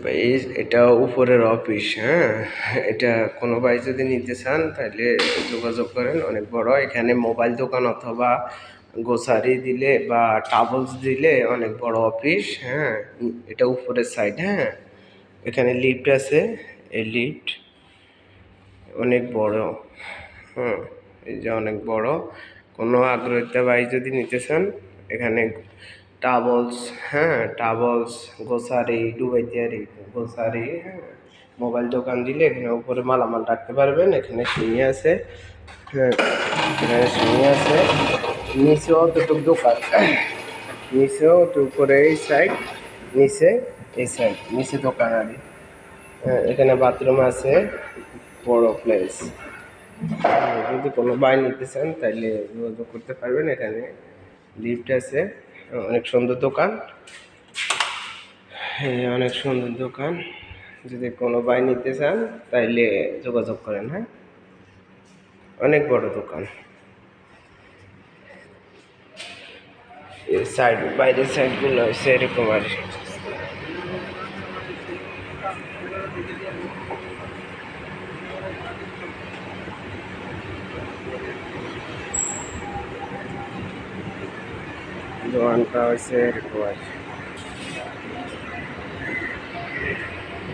ভাই এটা উপরের অফিস, হ্যাঁ। এটা কোনো ভাই যদি নিতে চান তাহলে যোগাযোগ করেন। অনেক বড় এখানে মোবাইল দোকান অথবা গোসারি দিলে বা টাবলস দিলে অনেক বড় অফিস, হ্যাঁ। এটা উপরের সাইড, হ্যাঁ। এখানে লিফট আছে, এই লিফট অনেক বড়, হ্যাঁ। এই যে অনেক বড়। কোনো আগ্রহিত ভাই যদি নিতে চান এখানে টাবলস, হ্যাঁ, টাবলস, গোসারি, ডুবাইতিয়ারি গোসারি, হ্যাঁ। মোবাইল দোকান দিলে এখানে উপরে মালামাল রাখতে পারবেন। এখানে সিঁড়ি আছে, হ্যাঁ, এখানে সিঁড়ি আছে। নিচেও অতটুক দোকান, নিচেও তো উপরে এই সাইড, নিচে এই সাইড, নিচে দোকান আর হ্যাঁ। এখানে বাথরুম আছে, বড় প্লেস। যদি কোনো ভাই নিতে চান তাহলে যোগাযোগ করতে পারবেন। এখানে লিফট আছে, অনেক সুন্দর দোকান, হ্যাঁ, অনেক সুন্দর দোকান। যদি কোনো ভাই নিতে চান তাইলে যোগাযোগ করেন, হ্যাঁ। অনেক বড় দোকান। এই সাইড, বাইরের সাইডগুলো হচ্ছে এরকম আর দোকানটা হচ্ছে এরকম আর